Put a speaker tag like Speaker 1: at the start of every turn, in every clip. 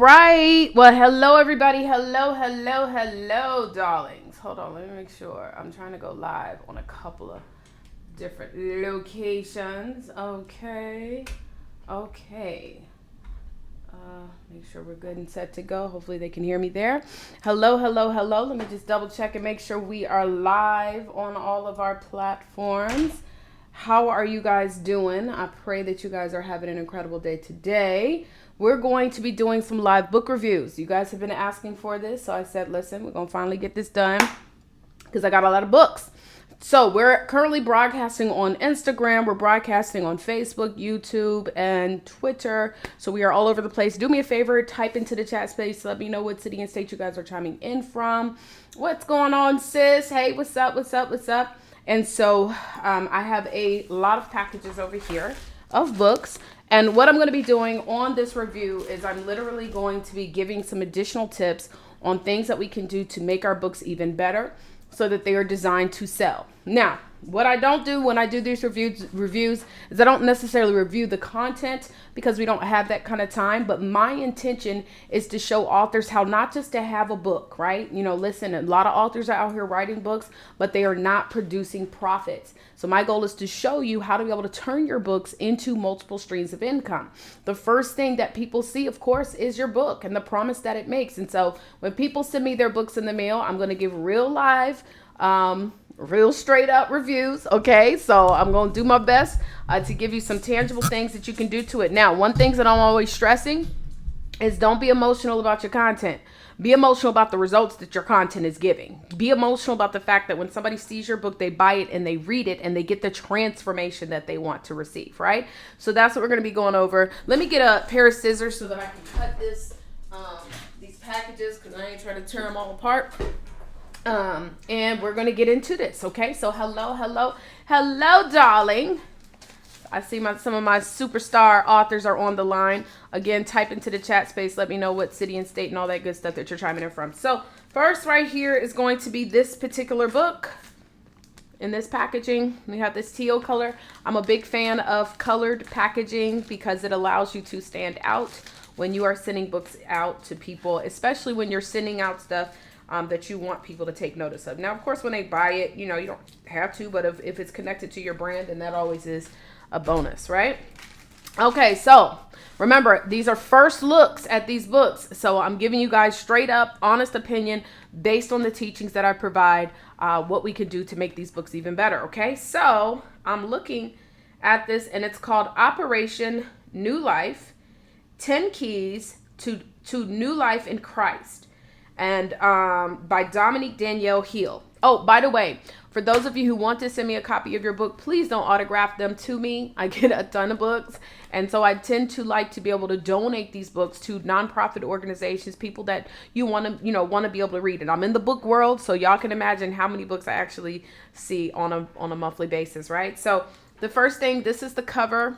Speaker 1: right. Well, hello, everybody. Hello, darlings. Hold on. Let me make sure. I'm trying to go live on a couple of different locations. Okay. Make sure we're good and set to go. Hopefully they can hear me there. Hello. Let me just double check and make sure we are live on all of our platforms. How are you guys doing? I pray that you guys are having an incredible day today. We're going to be doing some live book reviews. You guys have been asking for this, so I said, listen, we're going to finally get this done because I got a lot of books. So we're currently broadcasting on Instagram. We're broadcasting on Facebook, YouTube, and Twitter. So we are all over the place. Do me a favor, type into the chat space. Let me know what city and state you guys are chiming in from. What's going on, sis? Hey, what's up? And so I have a lot of packages over here of books. And what I'm going to be doing on this review is I'm literally going to be giving some additional tips on things that we can do to make our books even better so that they are designed to sell. Now, what I don't do when I do these reviews is I don't necessarily review the content because we don't have that kind of time. But my intention is to show authors how not just to have a book, right? You know, listen, a lot of authors are out here writing books, but they are not producing profits. So my goal is to show you how to be able to turn your books into multiple streams of income. The first thing that people see, of course, is your book and the promise that it makes. And so when people send me their books in the mail, I'm going to give real live, real straight up reviews. Okay. So I'm going to do my best to give you some tangible things that you can do to it. Now, one thing that I'm always stressing is don't be emotional about your content. Be emotional about the results that your content is giving. Be emotional about the fact that when somebody sees your book, they buy it and they read it and they get the transformation that they want to receive, right? So that's what we're going to be going over. Let me get a pair of scissors so that I can cut these packages because I ain't trying to tear them all apart. And we're going to get into this. Okay. So hello, darling. I see some of my superstar authors are on the line. Again, type into the chat space. Let me know what city and state and all that good stuff that you're chiming in from. So first right here is going to be this particular book. In this packaging, we have this teal color. I'm a big fan of colored packaging because it allows you to stand out when you are sending books out to people, especially when you're sending out stuff that you want people to take notice of. Now, of course, when they buy it, you know, you don't have to, but if it's connected to your brand, then that always is a bonus, right? Okay, so remember, these are first looks at these books. So I'm giving you guys straight up, honest opinion based on the teachings that I provide, what we could do to make these books even better. Okay, so I'm looking at this and it's called Operation New Life, 10 Keys to New Life in Christ. And by Dominique Danielle Hill. Oh, by the way, for those of you who want to send me a copy of your book, please don't autograph them to me. I get a ton of books. And so I tend to like to be able to donate these books to nonprofit organizations, people that you want to be able to read. And I'm in the book world, so y'all can imagine how many books I actually see on a monthly basis, right? So the first thing, this is the cover.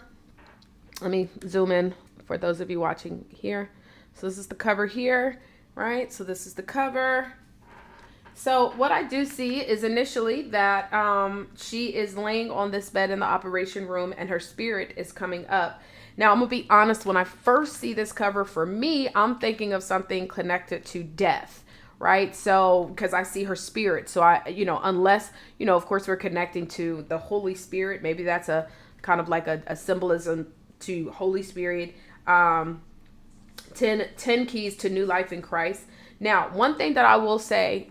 Speaker 1: Let me zoom in for those of you watching here. So this is the cover here. Right, so this is the cover. So what I do see is initially that she is laying on this bed in the operation room and her spirit is coming up. Now, I'm going to be honest, when I first see this cover, for me, I'm thinking of something connected to death, right? So, because I see her spirit. So unless, of course, we're connecting to the Holy Spirit, maybe that's a kind of like a symbolism to Holy Spirit. 10 keys to new life in Christ. Now, one thing that I will say,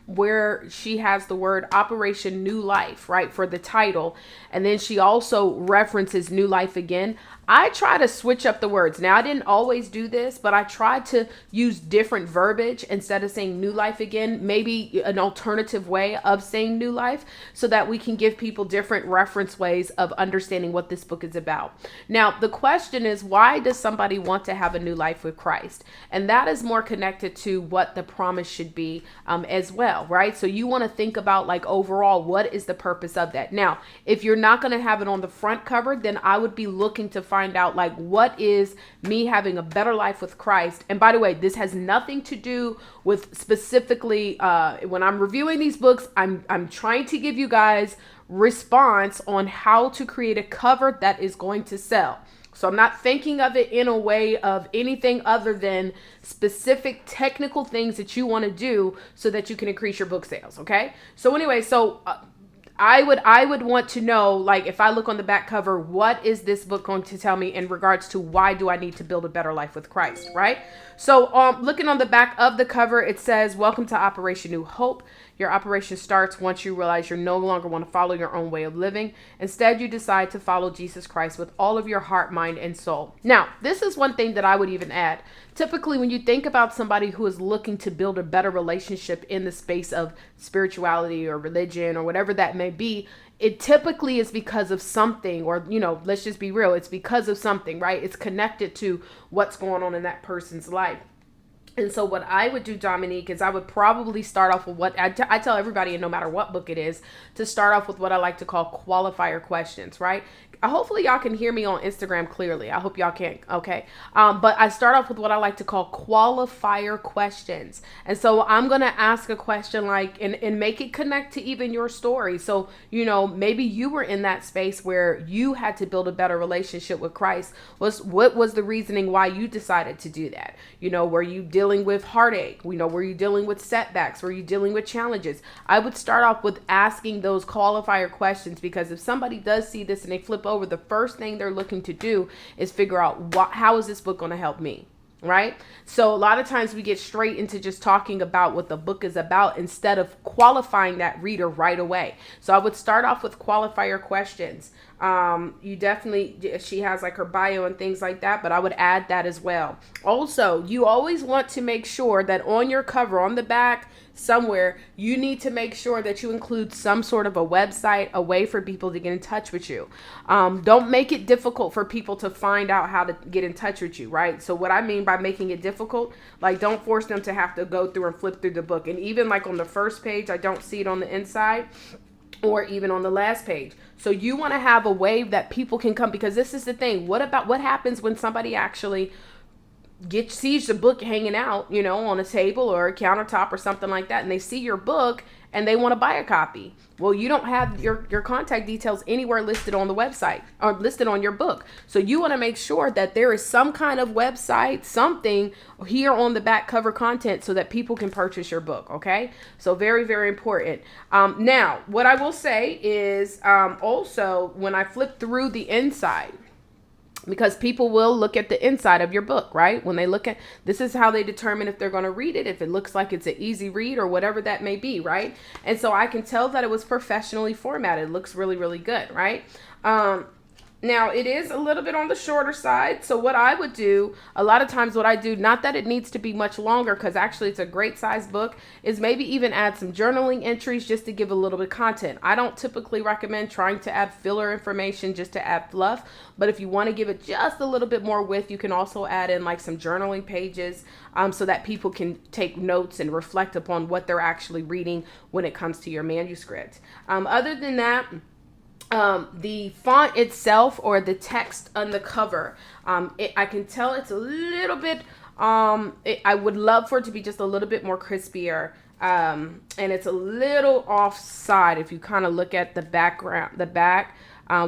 Speaker 1: where she has the word Operation New Life, right, for the title, and then she also references new life again. I try to switch up the words. Now, I didn't always do this, but I tried to use different verbiage instead of saying new life again, maybe an alternative way of saying new life so that we can give people different reference ways of understanding what this book is about. Now, the question is, why does somebody want to have a new life with Christ? And that is more connected to what the promise should be as well, right? So you want to think about like overall, what is the purpose of that? Now, if you're not going to have it on the front cover, then I would be looking to find out like what is me having a better life with Christ. And by the way, this has nothing to do with specifically when I'm reviewing these books, I'm trying to give you guys response on how to create a cover that is going to sell. So I'm not thinking of it in a way of anything other than specific technical things that you want to do so that you can increase your book sales. Okay. So anyway, I would want to know, like, if I look on the back cover, what is this book going to tell me in regards to why do I need to build a better life with Christ, right? So looking on the back of the cover, it says, welcome to Operation New Hope. Your operation starts once you realize you no longer want to follow your own way of living. Instead, you decide to follow Jesus Christ with all of your heart, mind, and soul. Now, this is one thing that I would even add. Typically, when you think about somebody who is looking to build a better relationship in the space of spirituality or religion or whatever that may be, it typically is because of something, or, let's just be real. It's because of something, right? It's connected to what's going on in that person's life. And so what I would do, Dominique, is I would probably start off with what I tell everybody, and no matter what book it is, to start off with what I like to call qualifier questions, right? Hopefully y'all can hear me on Instagram clearly. I hope y'all can. Okay. But I start off with what I like to call qualifier questions. And so I'm going to ask a question like, and make it connect to even your story. So, maybe you were in that space where you had to build a better relationship with Christ. What was the reasoning why you decided to do that? Were you dealing with heartache? Were you dealing with setbacks? Were you dealing with challenges? I would start off with asking those qualifier questions, because if somebody does see this and they flip over, the first thing they're looking to do is figure out how is this book going to help me, right? So a lot of times we get straight into just talking about what the book is about instead of qualifying that reader right away. So I would start off with qualifier questions. She has like her bio and things like that, but I would add that as well. Also, you always want to make sure that on your cover, on the back, somewhere, you need to make sure that you include some sort of a website, a way for people to get in touch with you. Don't make it difficult for people to find out how to get in touch with you, right? So what I mean by making it difficult, like, don't force them to have to go through and flip through the book. And even like on the first page, I don't see it on the inside, or even on the last page. So you want to have a way that people can come, because this is the thing. What happens when somebody actually sees the book hanging out, on a table or a countertop or something like that, and they see your book and they want to buy a copy? Well, you don't have your contact details anywhere listed on the website or listed on your book. So you want to make sure that there is some kind of website, something here on the back cover content so that people can purchase your book. Okay. So very, very important. Now, what I will say is also when I flip through the inside, because people will look at the inside of your book, right? When they look at, this is how they determine if they're going to read it, if it looks like it's an easy read or whatever that may be, right? And so I can tell that it was professionally formatted. It looks really, really good, right? Now, it is a little bit on the shorter side. So what I would do, a lot of times what I do, not that it needs to be much longer, because actually it's a great size book, is maybe even add some journaling entries just to give a little bit of content. I don't typically recommend trying to add filler information just to add fluff. But if you want to give it just a little bit more width, you can also add in like some journaling pages so that people can take notes and reflect upon what they're actually reading when it comes to your manuscript. Other than that, the font itself, or the text on the cover, I can tell it's a little bit, I would love for it to be just a little bit more crispier. And it's a little offside. If you kind of look at the background, the back,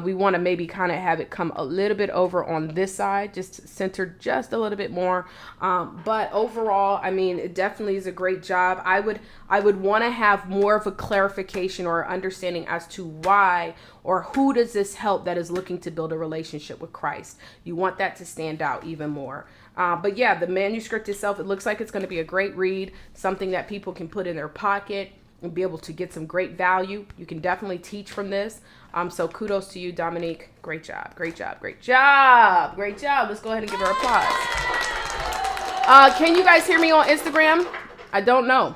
Speaker 1: we want to maybe kind of have it come a little bit over on this side, just centered just a little bit more. But overall, I mean, it definitely is a great job. I would want to have more of a clarification or understanding as to why or who does this help that is looking to build a relationship with Christ. You want that to stand out even more. But yeah, the manuscript itself, it looks like it's going to be a great read, something that people can put in their pocket and be able to get some great value. You can definitely teach from this. So kudos to you, Dominique. Great job. Great job. Great job. Great job. Let's go ahead and give her applause. Can you guys hear me on Instagram? I don't know,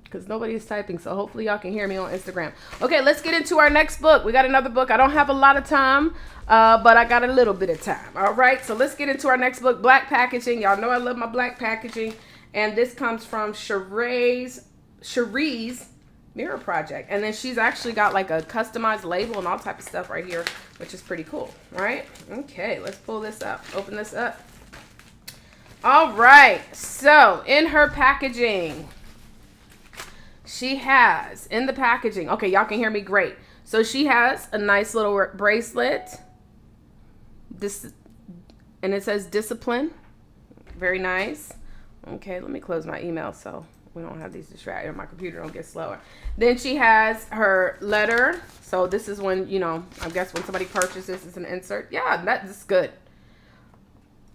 Speaker 1: because nobody is typing. So hopefully y'all can hear me on Instagram. Okay, let's get into our next book. We got another book. I don't have a lot of time, but I got a little bit of time. All right. So let's get into our next book, Black Packaging. Y'all know I love my black packaging. And this comes from Cherie's Mirror Project. And then she's actually got like a customized label and all type of stuff right here, which is pretty cool. All right. Okay, let's pull this up. Open this up. All right. So in her packaging, she has in the packaging. Okay, y'all can hear me great. So she has a nice little bracelet. This And it says discipline. Very nice. Okay, let me close my email so we don't have these distracted. My computer don't get slower. Then she has her letter. So this is when, I guess when somebody purchases, it's an insert. Yeah, that's good.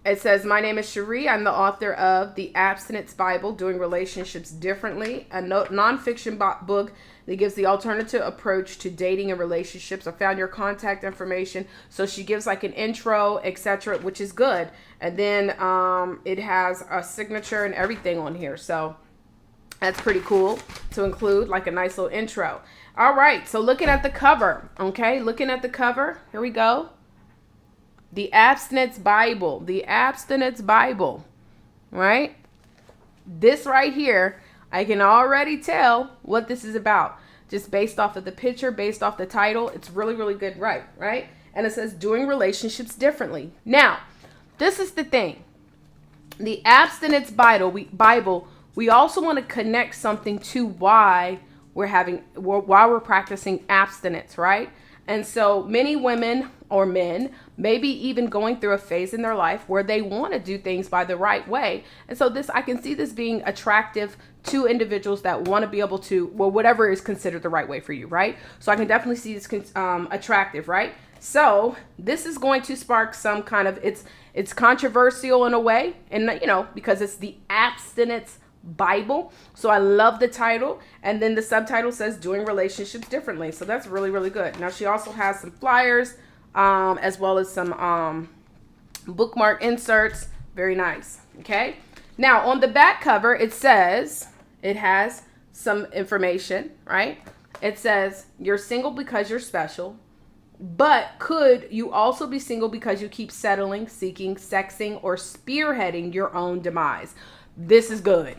Speaker 1: It says, my name is Cherie. I'm the author of The Abstinent Bible, Doing Relationships Differently, a nonfiction book that gives the alternative approach to dating and relationships. I found your contact information. So she gives like an intro, etc., which is good. And then it has a signature and everything on here. So that's pretty cool to include, like a nice little intro. All right. So looking at the cover. Okay. Looking at the cover. Here we go. The Abstinent Bible. The Abstinent Bible. Right? This right here, I can already tell what this is about. Just based off of the picture, based off the title. It's really, really good. Right? And it says doing relationships differently. Now, this is the thing. The Abstinent Bible, we also want to connect something to why we're practicing abstinence, right? And so many women or men maybe even going through a phase in their life where they want to do things by the right way. And so I can see this being attractive to individuals that want to be able to, whatever is considered the right way for you, right? So I can definitely see this attractive, right? So this is going to spark some kind of, it's controversial in a way, and because it's the Abstinence Bible. So I love the title. And then the subtitle says doing relationships differently. So that's really, really good. Now she also has some flyers, as well as some bookmark inserts. Very nice. Okay. Now on the back cover, it has some information, right? It says you're single because you're special, but could you also be single because you keep settling, seeking, sexing, or spearheading your own demise? This is good.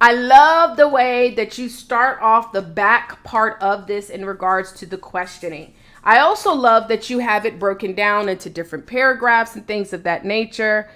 Speaker 1: I love the way that you start off the back part of this in regards to the questioning. I also love that you have it broken down into different paragraphs and things of that nature.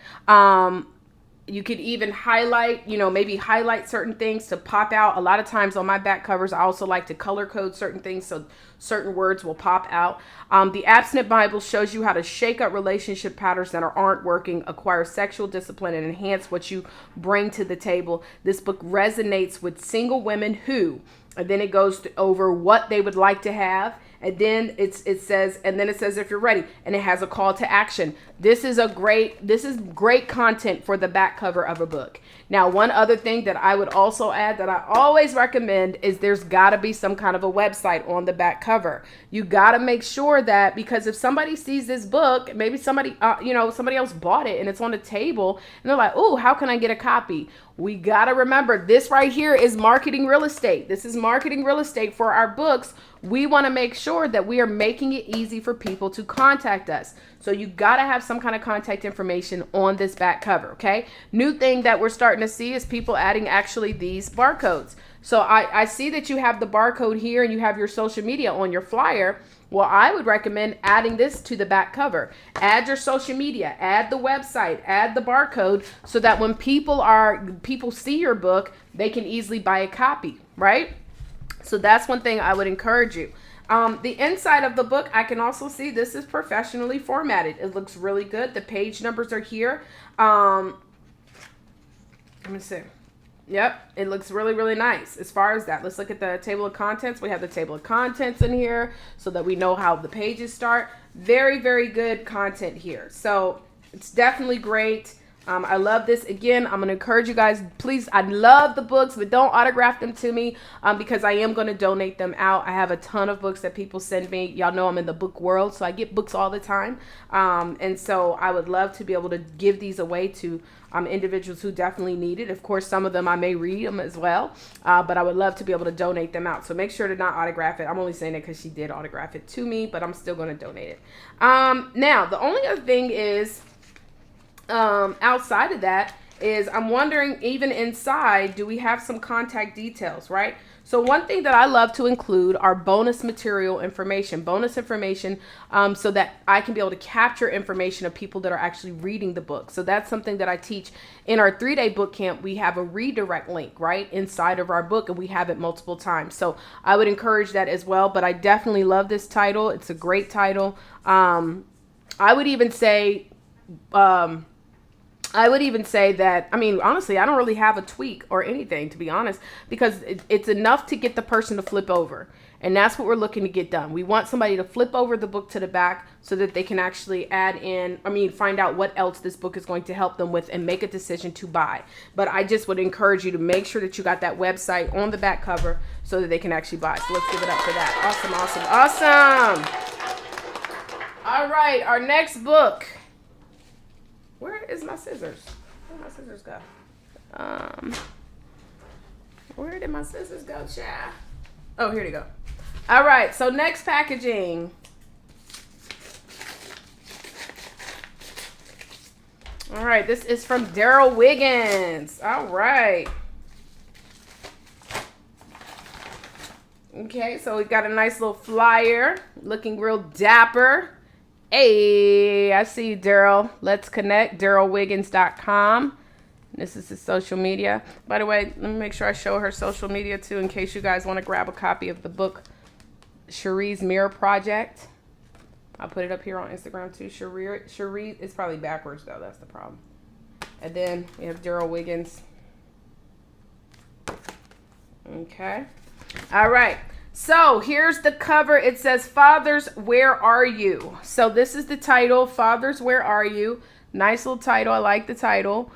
Speaker 1: You could even highlight, maybe highlight certain things to pop out. A lot of times on my back covers, I also like to color code certain things so certain words will pop out. The Abstinent Bible shows you how to shake up relationship patterns that aren't working, acquire sexual discipline, and enhance what you bring to the table. This book resonates with single women who, and then it goes over what they would like to have. And then it says if you're ready, and it has a call to action. This is great content for the back cover of a book. Now, one other thing that I would also add that I always recommend is there's got to be some kind of a website on the back cover. You got to make sure that, because if somebody sees this book, maybe somebody else bought it and it's on the table and they're like, "Oh, how can I get a copy?" We got to remember this right here is marketing real estate. This is marketing real estate for our books. We want to make sure that we are making it easy for people to contact us. So you got to have some kind of contact information on this back cover, okay? New thing that we're starting to see is people adding actually these barcodes. So I see that you have the barcode here and you have your social media on your flyer. Well, I would recommend adding this to the back cover. Add your social media, add the website, add the barcode, so that when people see your book, they can easily buy a copy, right? So that's one thing I would encourage you. The inside of the book, I can also see this is professionally formatted. It looks really good. The page numbers are here. Let me see. Yep, it looks really, really nice as far as that. Let's look at the table of contents. We have the table of contents in here so that we know how the pages start. Very, very good content here. So it's definitely great. I love this. Again, I'm going to encourage you guys, please, I love the books, but don't autograph them to me because I am going to donate them out. I have a ton of books that people send me. Y'all know I'm in the book world, so I get books all the time. And so I would love to be able to give these away to individuals who definitely need it. Of course, some of them I may read them as well, but I would love to be able to donate them out. So make sure to not autograph it. I'm only saying it because she did autograph it to me, but I'm still going to donate it. Now, the only other thing is, outside of that is I'm wondering, even inside, do we have some contact details, right? So one thing that I love to include are bonus material information, so that I can be able to capture information of people that are actually reading the book. So that's something that I teach in our 3-day boot camp. We have a redirect link right inside of our book, and we have it multiple times. So I would encourage that as well, but I definitely love this title. It's a great title. I would even say I would even say that, I mean, honestly, I don't really have a tweak or anything, to be honest, because it's enough to get the person to flip over. And that's what we're looking to get done. We want somebody to flip over the book to the back so that they can actually find out what else this book is going to help them with and make a decision to buy. But I just would encourage you to make sure that you got that website on the back cover so that they can actually buy. So let's give it up for that. Awesome. All right, our next book. Where is my scissors? Where did my scissors go? Where did my scissors go, child? Oh, here they go. All right, so next packaging. All right, this is from Daryl Wiggins. All right. Okay, so we got a nice little flyer, looking real dapper. Hey, I see you, Daryl. Let's connect. DarylWiggins.com. This is his social media. By the way, let me make sure I show her social media too, in case you guys want to grab a copy of the book, Cherie's Mirror Project. I'll put it up here on Instagram too. Cherie, it's probably backwards though. That's the problem. And then we have Daryl Wiggins. Okay. All right. So here's the cover. It says, Fathers, Where Are You? So this is the title, Fathers, Where Are You? Nice little title. I like the title.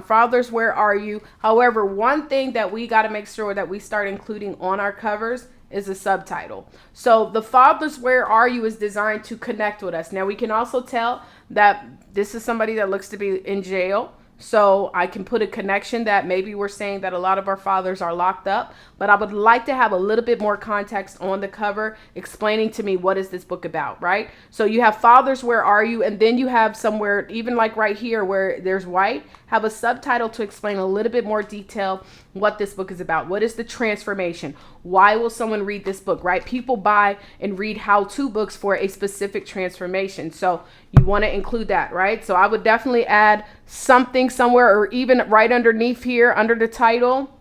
Speaker 1: Fathers, Where Are You? However, one thing that we got to make sure that we start including on our covers is a subtitle. So the Fathers, Where Are You is designed to connect with us. Now we can also tell that this is somebody that looks to be in jail. So I can put a connection that maybe we're saying that a lot of our fathers are locked up, but I would like to have a little bit more context on the cover explaining to me what is this book about, right? So you have Fathers, Where Are You? And then you have somewhere, even like right here where there's white, have a subtitle to explain a little bit more detail what this book is about. What is the transformation? Why will someone read this book, right? People buy and read how-to books for a specific transformation. So you want to include that, right? So I would definitely add something somewhere, or even right underneath here under the title,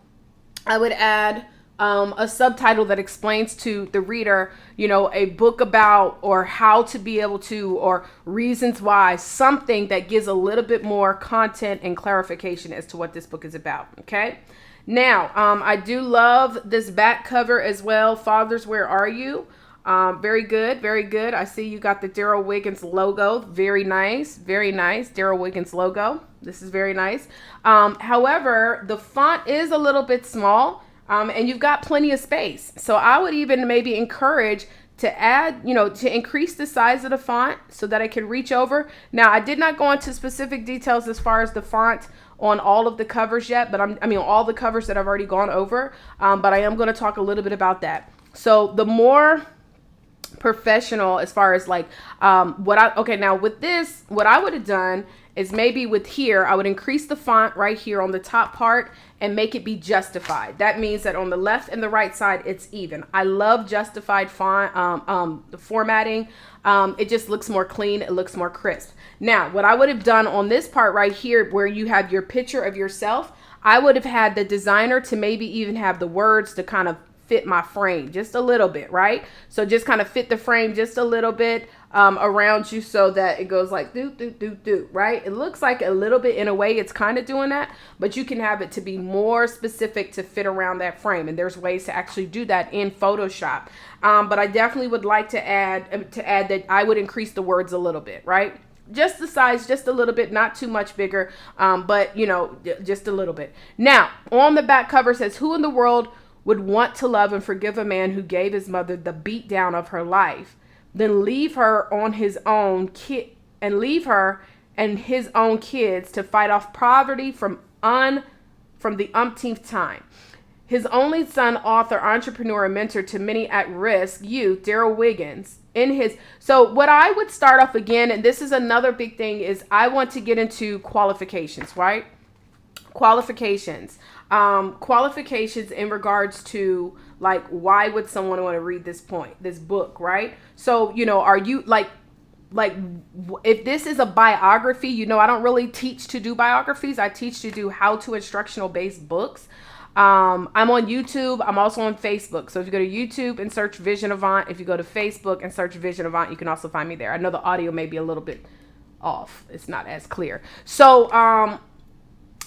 Speaker 1: I would add a subtitle that explains to the reader, a book about, or how to be able to, or reasons why, something that gives a little bit more content and clarification as to what this book is about. Okay. Now, I do love this back cover as well. Fathers, Where Are You? Very good. Very good. I see you got the Daryl Wiggins logo. Very nice. Very nice. Daryl Wiggins logo. This is very nice. However, the font is a little bit small, and you've got plenty of space. So I would even maybe encourage to add, to increase the size of the font so that I can reach over. Now, I did not go into specific details as far as the font on all of the covers yet, but all the covers that I've already gone over, but I am going to talk a little bit about that. So the more professional as far as now with this, what I would have done is maybe with here, I would increase the font right here on the top part and make it be justified. That means that on the left and the right side, it's even. I love justified font, the formatting. It just looks more clean. It looks more crisp. Now, what I would have done on this part right here, where you have your picture of yourself, I would have had the designer to maybe even have the words to kind of fit my frame just a little bit, right? So just kind of fit the frame just a little bit around you so that it goes like do, do, do, do, right? It looks like a little bit in a way it's kind of doing that, but you can have it to be more specific to fit around that frame. And there's ways to actually do that in Photoshop. But I definitely would like to add that I would increase the words a little bit, right? Just the size, just a little bit, not too much bigger, but just a little bit. Now, on the back cover says, who in the world would want to love and forgive a man who gave his mother the beat down of her life, then leave her on his own and his own kids to fight off poverty from the umpteenth time. His only son, author, entrepreneur, and mentor to many at-risk youth, Daryl Wiggins, so what I would start off again, and this is another big thing, is I want to get into qualifications, right? Qualifications in regards to like, why would someone want to read this book, right? So, are you like if this is a biography, I don't really teach to do biographies. I teach to do how-to instructional based books. I'm on YouTube. I'm also on Facebook. So if you go to YouTube and search Vision Avant, if you go to Facebook and search Vision Avant, you can also find me there. I know the audio may be a little bit off. It's not as clear. So,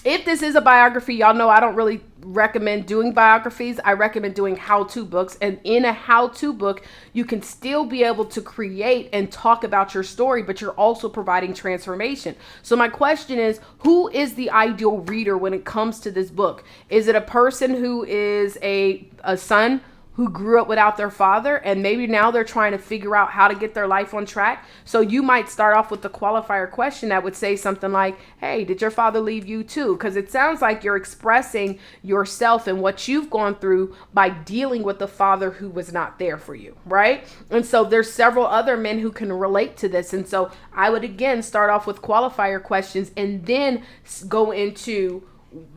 Speaker 1: if this is a biography, y'all know I don't really recommend doing biographies. I recommend doing how-to books. And in a how-to book, you can still be able to create and talk about your story, but you're also providing transformation. So my question is, who is the ideal reader when it comes to this book? Is it a person who is a son who grew up without their father, and maybe now they're trying to figure out how to get their life on track? So you might start off with the qualifier question that would say something like, hey, did your father leave you too? Because it sounds like you're expressing yourself and what you've gone through by dealing with the father who was not there for you, right? And so there's several other men who can relate to this. And so I would again start off with qualifier questions and then go into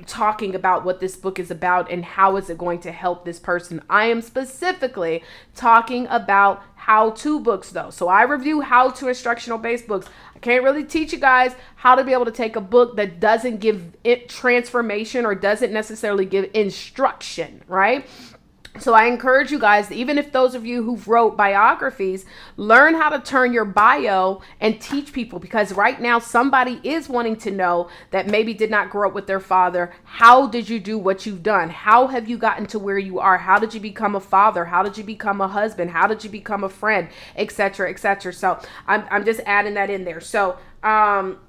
Speaker 1: talking about what this book is about and how is it going to help this person. I am specifically talking about how-to books though. So I review how-to instructional based books. I can't really teach you guys how to be able to take a book that doesn't give it transformation or doesn't necessarily give instruction, right? So I encourage you guys, even if those of you who've wrote biographies, learn how to turn your bio and teach people, because right now somebody is wanting to know that maybe did not grow up with their father. How did you do what you've done? How have you gotten to where you are? How did you become a father? How did you become a husband? How did you become a friend, etc., etc.? So I'm just adding that in there. So called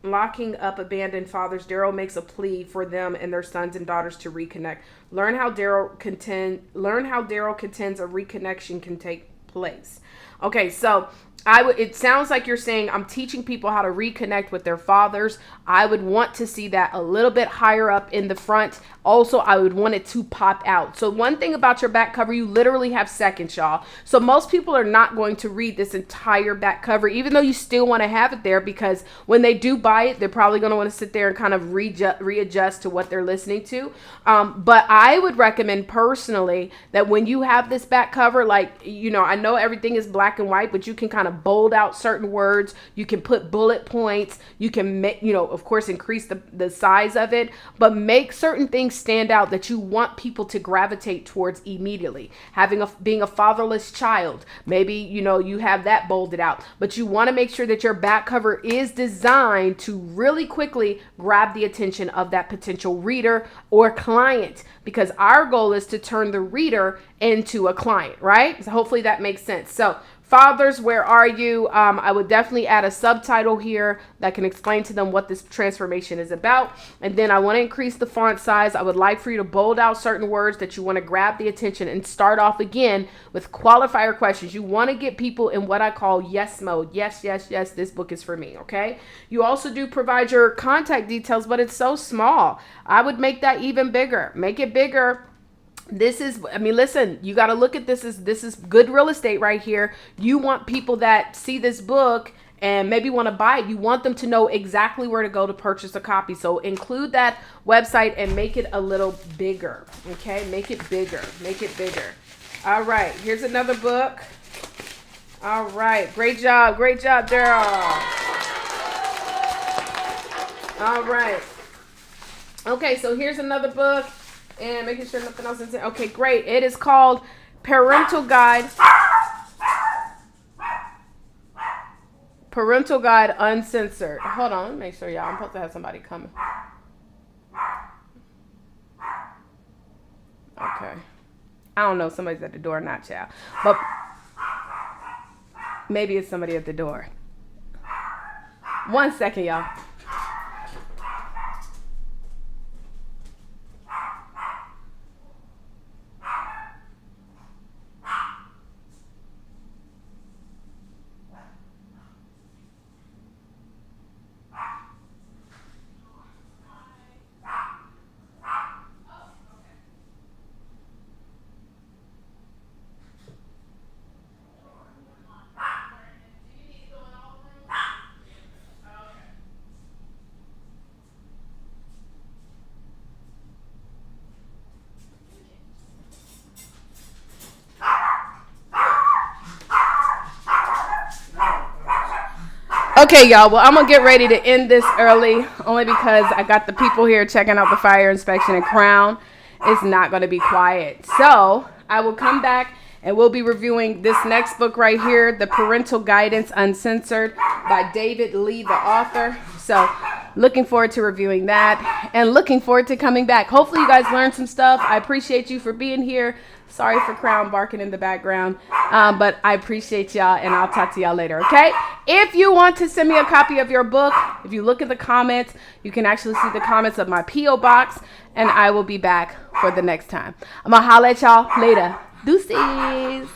Speaker 1: Locking up abandoned fathers, Daryl makes a plea for them and their sons and daughters to reconnect. Learn how Daryl contends a reconnection can take place. Okay, so it sounds like you're saying I'm teaching people how to reconnect with their fathers. I would want to see that a little bit higher up in the front. Also, I would want it to pop out. So one thing about your back cover, you literally have seconds, y'all. So most people are not going to read this entire back cover, even though you still want to have it there, because when they do buy it, they're probably going to want to sit there and kind of readjust to what they're listening to. But I would recommend personally that when you have this back cover, like, I know everything is black and white, but you can kind of bold out certain words. You can put bullet points. You can make, of course, increase the size of it, but make certain things stand out that you want people to gravitate towards immediately. Being a fatherless child, maybe, you have that bolded out, but you want to make sure that your back cover is designed to really quickly grab the attention of that potential reader or client, because our goal is to turn the reader into a client, right? So hopefully that makes sense. So fathers, where are you? I would definitely add a subtitle here that can explain to them what this transformation is about. And then I want to increase the font size. I would like for you to bold out certain words that you want to grab the attention and start off again with qualifier questions. You want to get people in what I call yes mode. Yes, yes, yes, this book is for me, okay? You also do provide your contact details, but it's so small. I would make that even bigger. Make it bigger. Listen, you got to look at this is good real estate right here. You want people that see this book and maybe want to buy it. You want them to know exactly where to go to purchase a copy. So include that website and make it a little bigger. Okay. Make it bigger. Make it bigger. All right. Here's another book. All right. Great job. Great job, Daryl. All right. Okay. So here's another book. And making sure nothing else is in. Okay, great. It is called Parental Guide. Parental Guide Uncensored. Hold on, let me make sure, y'all. I'm supposed to have somebody coming. Okay. I don't know if somebody's at the door or not, child. But maybe it's somebody at the door. 1 second, y'all. Okay, y'all. Well, I'm going to get ready to end this early only because I got the people here checking out the fire inspection and Crown. It's not going to be quiet. So I will come back And we'll be reviewing this next book right here, The Parental Guidance Uncensored by David Lee, the author. So looking forward to reviewing that and looking forward to coming back. Hopefully you guys learned some stuff. I appreciate you for being here. Sorry for Crown barking in the background, but I appreciate y'all, and I'll talk to y'all later, okay? If you want to send me a copy of your book, if you look at the comments, you can actually see the comments of my P.O. box, and I will be back for the next time. I'm going to holler at y'all later. Deuces.